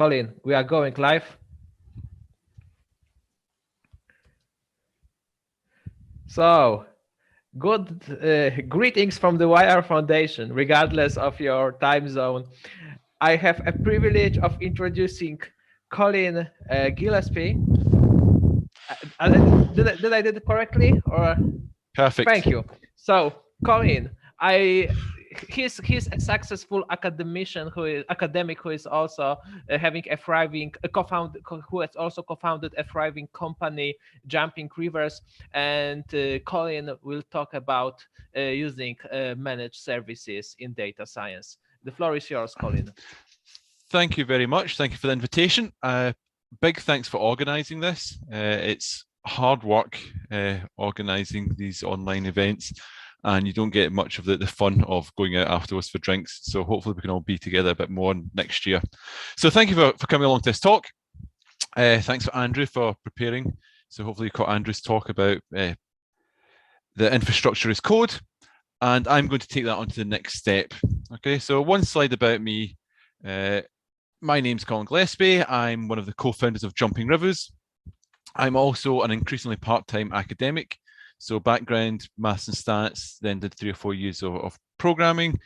Colin, we are going live. So, good greetings from the YR Foundation, regardless of your time zone. I have a privilege of introducing Colin Gillespie. Did I did it correctly? Or Perfect. Thank you. So, Colin, he's a successful academic who is also having a thriving who has also co-founded a thriving company, Jumping Rivers, and Colin will talk about using managed services in data science. The floor is yours, Colin. Thank you very much. Thank you for the invitation. Big thanks for organising this. It's hard work organising these online events, and you don't get much of the fun of going out afterwards for drinks. So hopefully we can all be together a bit more next year. So thank you for coming along to this talk. Thanks for Andrew for preparing. So hopefully you caught Andrew's talk about the infrastructure as code. And I'm going to take that on to the next step. Okay, so one slide about me. My name's Colin Gillespie. I'm one of the co-founders of Jumping Rivers. I'm also an increasingly part-time academic. So background, maths and stats, then did 3 or 4 years of programming,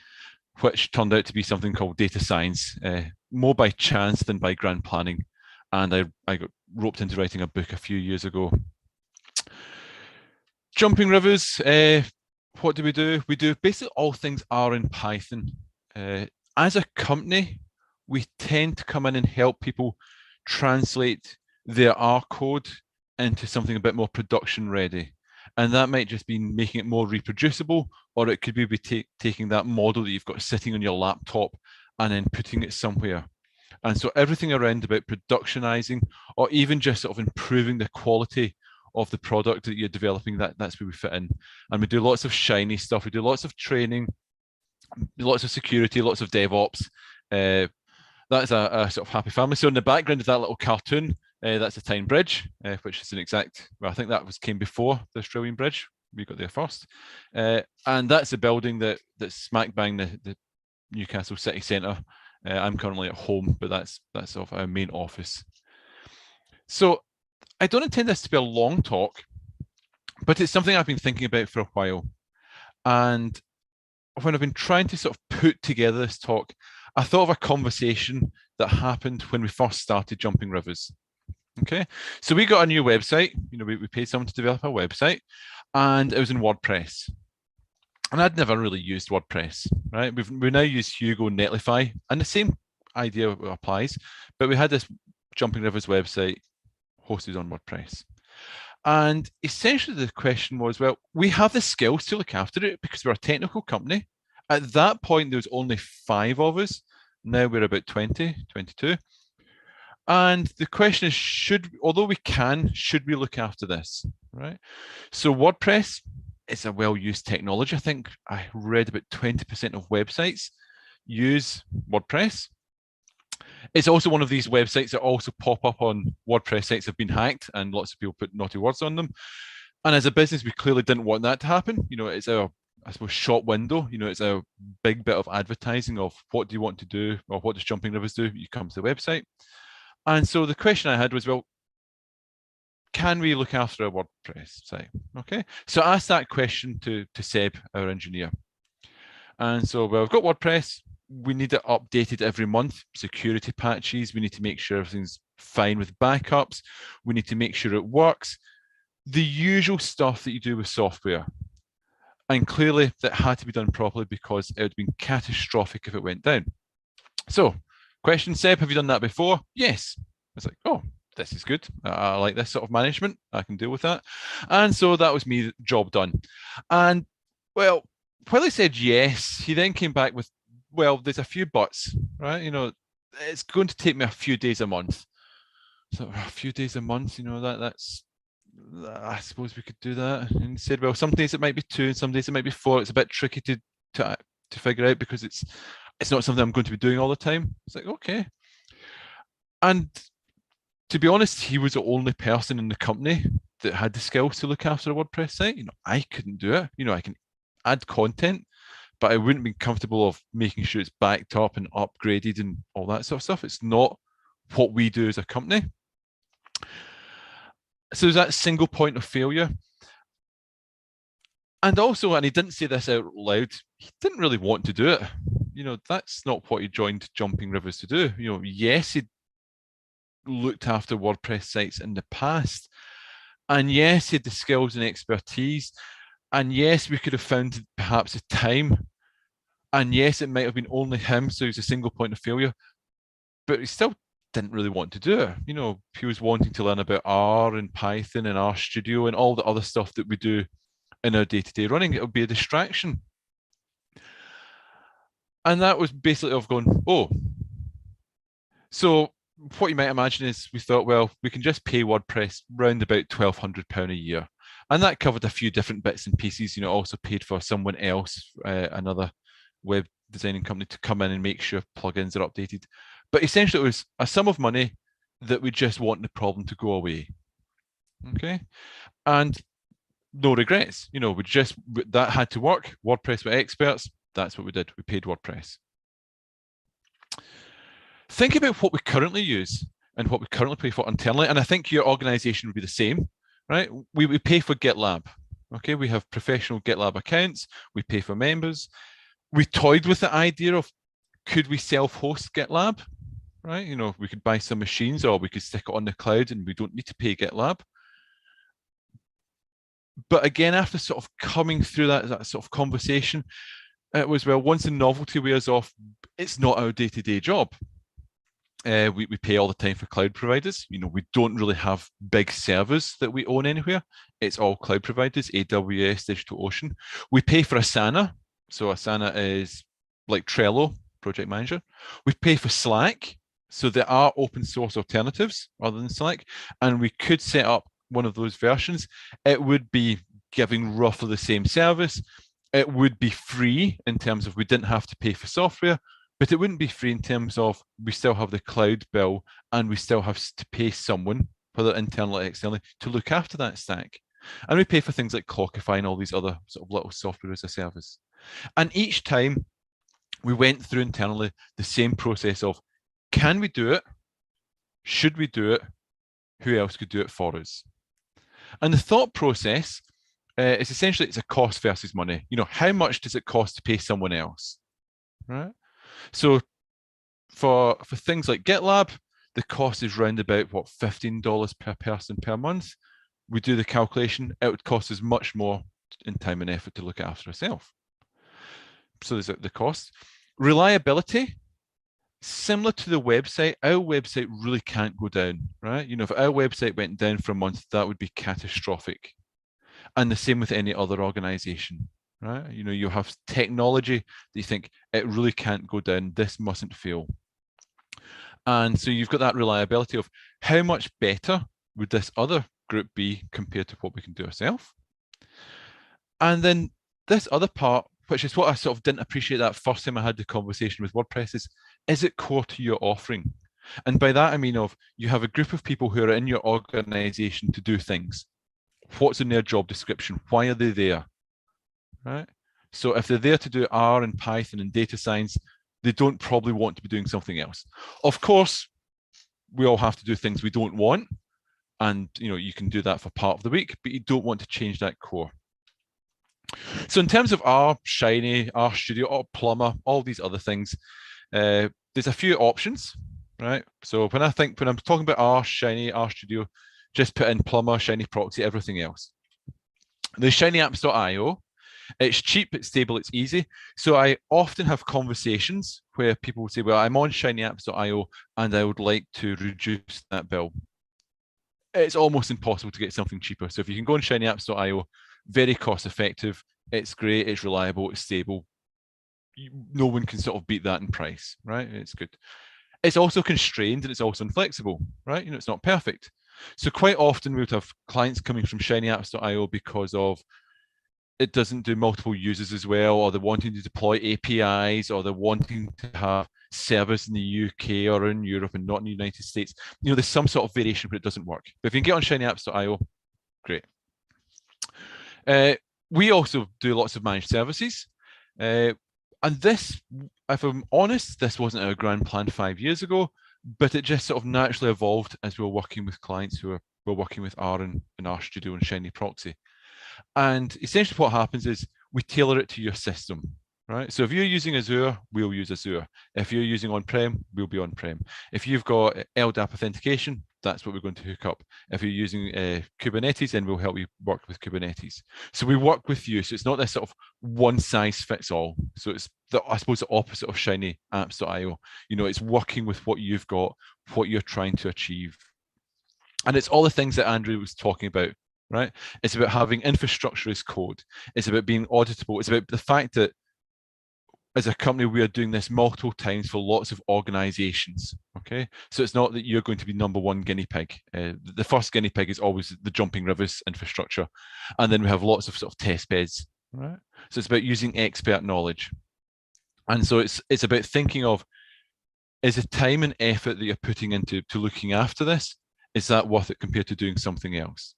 which turned out to be something called data science, more by chance than by grand planning. And I got roped into writing a book a few years ago. Jumping Rivers, what do? We do basically all things R in Python. As a company, we tend to come in and help people translate their R code into something a bit more production ready. And that might just be making it more reproducible, or it could be taking that model that you've got sitting on your laptop and then putting it somewhere. And so everything around about productionizing, or even just sort of improving the quality of the product that you're developing, that's where we fit in. And we do lots of shiny stuff. We do lots of training, lots of security, lots of DevOps. That's a sort of happy family. So in the background of that little cartoon, that's the Tyne Bridge, which is an exact, well, I think that came before the Australian Bridge. We got there first. And that's a building that's smack bang the Newcastle city centre. I'm currently at home, but that's sort of our main office. So I don't intend this to be a long talk, but it's something I've been thinking about for a while. And when I've been trying to sort of put together this talk, I thought of a conversation that happened when we first started Jumping Rivers. Okay, so we got a new website. You know, we paid someone to develop a website, and it was in WordPress. And I'd never really used WordPress, right? We now use Hugo and Netlify, and the same idea applies. But we had this Jumping Rivers website hosted on WordPress. And essentially the question was, well, we have the skills to look after it because we're a technical company. At that point, there was only 5 of us. Now we're about 20, 22. And the question is, should we look after this, right? So WordPress is a well-used technology. I think I read about 20% of websites use WordPress. It's also one of these websites that also pop up on WordPress sites have been hacked, and lots of people put naughty words on them. And as a business, we clearly didn't want that to happen. You know, it's our, I suppose, shop window. You know, it's a big bit of advertising of what do you want to do, or what does Jumping Rivers do? You come to the website. And so the question I had was, well, can we look after a WordPress site? Okay, so I asked that question to Seb, our engineer. And so, well, we've got WordPress. We need it updated every month, security patches. We need to make sure everything's fine with backups. We need to make sure it works. The usual stuff that you do with software. And clearly that had to be done properly because it would have been catastrophic if it went down. So, question, Seb, have you done that before? Yes. I was like, oh, this is good. I like this sort of management. I can deal with that. And so that was me, job done. And well, while he said yes, he then came back with, well, there's a few buts, right? You know, it's going to take me a few days a month. So a few days a month, you know, that's, I suppose we could do that. And he said, well, some days it might be 2, and some days it might be 4. It's a bit tricky to figure out because it's not something I'm going to be doing all the time. It's like, okay. And to be honest, he was the only person in the company that had the skills to look after a WordPress site. You know, I couldn't do it. You know, I can add content, but I wouldn't be comfortable of making sure it's backed up and upgraded and all that sort of stuff. It's not what we do as a company. So there's that single point of failure. And also, and he didn't say this out loud, he didn't really want to do it. That's not what he joined Jumping Rivers to do. Yes, he looked after WordPress sites in the past. And yes, he had the skills and expertise. And yes, we could have found perhaps a time. And yes, it might have been only him, so he's a single point of failure. But he still didn't really want to do it. He was wanting to learn about R and Python and RStudio and all the other stuff that we do in our day-to-day running. It would be a distraction. And that was basically of going, oh. So what you might imagine is we thought, well, we can just pay WordPress round about £1,200 a year. And that covered a few different bits and pieces, also paid for someone else, another web designing company, to come in and make sure plugins are updated. But essentially it was a sum of money that we just want the problem to go away. Okay. And no regrets. That had to work. WordPress were experts. That's what we did. We paid WordPress. Think about what we currently use and what we currently pay for internally. And I think your organization would be the same, right? We pay for GitLab. Okay, we have professional GitLab accounts. We pay for members. We toyed with the idea of, could we self-host GitLab, right? We could buy some machines, or we could stick it on the cloud and we don't need to pay GitLab. But again, after sort of coming through that sort of conversation, it was, well, once the novelty wears off, it's not our day-to-day job. We pay all the time for cloud providers. We don't really have big servers that we own anywhere. It's all cloud providers, AWS, DigitalOcean. We pay for Asana. So Asana is like Trello, project manager. We pay for Slack. So there are open source alternatives other than Slack. And we could set up one of those versions. It would be giving roughly the same service. It would be free in terms of we didn't have to pay for software, but it wouldn't be free in terms of we still have the cloud bill and we still have to pay someone, whether internally or externally, to look after that stack. And we pay for things like Clockify and all these other sort of little software as a service. And each time we went through internally the same process of, can we do it? Should we do it? Who else could do it for us? And the thought process is essentially, it's a cost versus money. How much does it cost to pay someone else, right? So for things like GitLab, the cost is round about, $15 per person per month. We do the calculation, it would cost us much more in time and effort to look after ourselves. So there's the cost. Reliability, similar to the website, our website really can't go down, right? If our website went down for a month, that would be catastrophic. And the same with any other organization, right? You have technology that you think, it really can't go down, this mustn't fail. And so you've got that reliability of, how much better would this other group be compared to what we can do ourselves? And then this other part, which is what I sort of didn't appreciate that first time I had the conversation with WordPress, is it core to your offering? And by that I mean, you have a group of people who are in your organization to do things. What's in their job description? Why are they there? Right? So if they're there to do R and Python and data science, they don't probably want to be doing something else. Of course, we all have to do things we don't want. And you can do that for part of the week, but you don't want to change that core. So in terms of R, Shiny, RStudio, or Plumber, all these other things, there's a few options, right? So when I'm talking about R, Shiny, RStudio, just put in Plumber, Shiny Proxy, everything else. The shinyapps.io, it's cheap, it's stable, it's easy. So I often have conversations where people will say, well, I'm on shinyapps.io and I would like to reduce that bill. It's almost impossible to get something cheaper. So if you can go on shinyapps.io, very cost effective, it's great, it's reliable, it's stable. No one can sort of beat that in price, right? It's good. It's also constrained and it's also inflexible, right? It's not perfect. So quite often we would have clients coming from shinyapps.io because of it doesn't do multiple users as well, or they're wanting to deploy APIs, or they're wanting to have service in the UK or in Europe and not in the United States. There's some sort of variation, but it doesn't work. But if you can get on shinyapps.io, great. We also do lots of managed services. And this, if I'm honest, this wasn't our grand plan 5 years ago, but it just sort of naturally evolved as we were working with clients who were working with R and R Studio and Shiny Proxy. And essentially what happens is we tailor it to your system, right? So if you're using Azure, we'll use Azure. If you're using on-prem, we'll be on-prem. If you've got LDAP authentication, that's what we're going to hook up. If you're using Kubernetes, then we'll help you work with Kubernetes. So we work with you. So it's not this sort of one size fits all. So it's I suppose the opposite of Shiny apps.io. It's working with what you've got, what you're trying to achieve. And it's all the things that Andrew was talking about, right? It's about having infrastructure as code. It's about being auditable. It's about the fact that as a company, we are doing this multiple times for lots of organizations, okay? So it's not that you're going to be number one guinea pig. The first guinea pig is always the jumping rivers infrastructure. And then we have lots of sort of test beds, right? So it's about using expert knowledge. And so it's about thinking of, is the time and effort that you're putting into looking after this, is that worth it compared to doing something else?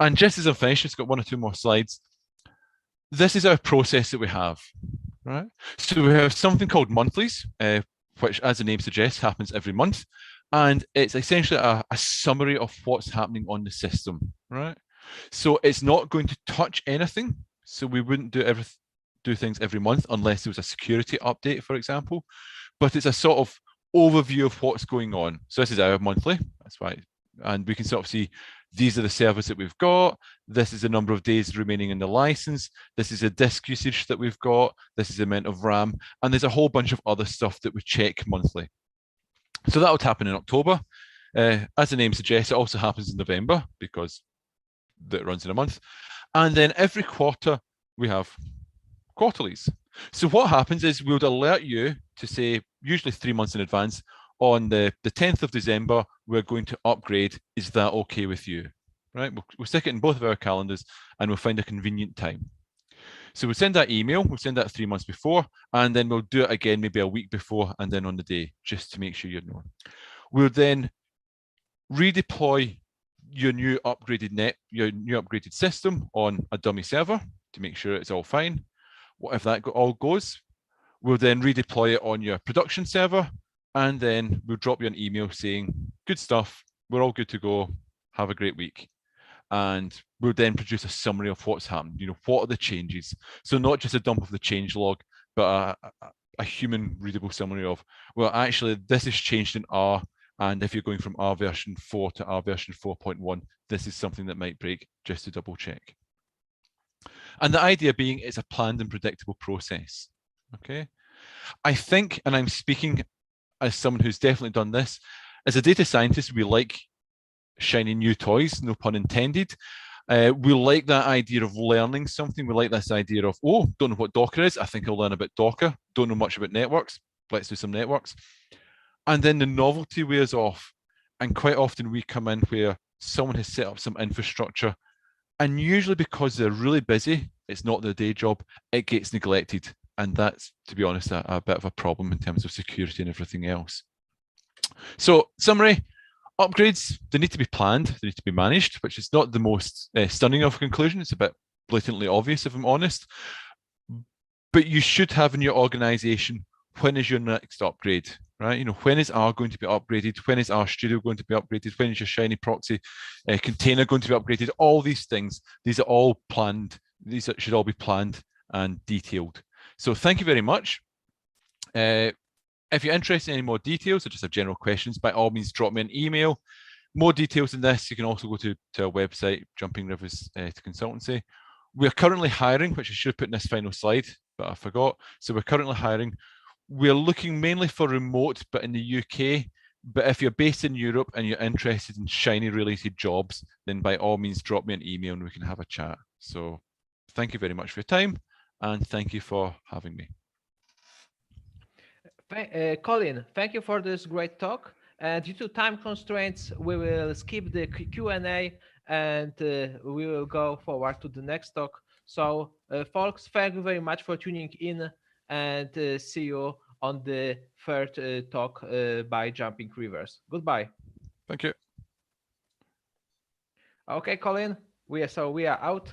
And just as I'm finished, it's got one or two more slides. This is our process that we have, right? So we have something called Monthlies, which, as the name suggests, happens every month. And it's essentially a summary of what's happening on the system, right? So it's not going to touch anything. So we wouldn't do things every month unless there was a security update, for example. But it's a sort of overview of what's going on. So this is our monthly. That's why. And we can sort of see these are the servers that we've got. This is the number of days remaining in the license. This is the disk usage that we've got. This is the amount of RAM. And there's a whole bunch of other stuff that we check monthly. So that would happen in October. As the name suggests, it also happens in November because that runs in a month. And then every quarter, we have quarterlies. So what happens is we'll alert you to say, usually 3 months in advance, on the 10th of December, we're going to upgrade. Is that okay with you? Right? We'll stick it in both of our calendars and we'll find a convenient time. So we'll send that email, we'll send that 3 months before, and then we'll do it again maybe a week before and then on the day, just to make sure you're known. We'll then redeploy your new upgraded system on a dummy server to make sure it's all fine. If that all goes, we'll then redeploy it on your production server, and then we'll drop you an email saying, good stuff, we're all good to go, have a great week. And we'll then produce a summary of what's happened, what are the changes. So not just a dump of the change log, but a human readable summary of, well, actually, this has changed in R, and if you're going from R version 4 to R version 4.1, this is something that might break, just to double check. And the idea being it's a planned and predictable process, okay? I think, and I'm speaking as someone who's definitely done this, as a data scientist, we like shiny new toys, no pun intended. We like that idea of learning something. We like this idea of, don't know what Docker is. I think I'll learn about Docker. Don't know much about networks. Let's do some networks. And then the novelty wears off. And quite often we come in where someone has set up some infrastructure, and usually because they're really busy, it's not their day job, it gets neglected. And that's, to be honest, a bit of a problem in terms of security and everything else. So, summary, upgrades, they need to be planned, they need to be managed, which is not the most stunning of a conclusion. It's a bit blatantly obvious, if I'm honest. But you should have in your organization, when is your next upgrade, right? When is R going to be upgraded? When is R Studio going to be upgraded? When is your Shiny Proxy container going to be upgraded? All these things, these are all planned. These should all be planned and detailed. So thank you very much. If you're interested in any more details or just have general questions, by all means, drop me an email. More details than this, you can also go to our website, Jumping Rivers to Consultancy. We're currently hiring, which I should have put in this final slide, but I forgot. So we're currently hiring. We're looking mainly for remote, but in the UK. But if you're based in Europe and you're interested in Shiny related jobs, then by all means, drop me an email and we can have a chat. So thank you very much for your time, and thank you for having me. Colin, thank you for this great talk. Due to time constraints, we will skip the Q&A and we will go forward to the next talk. So, folks, thank you very much for tuning in, and see you on the third talk by Jumping Rivers. Goodbye. Thank you. Okay, Colin, we are out.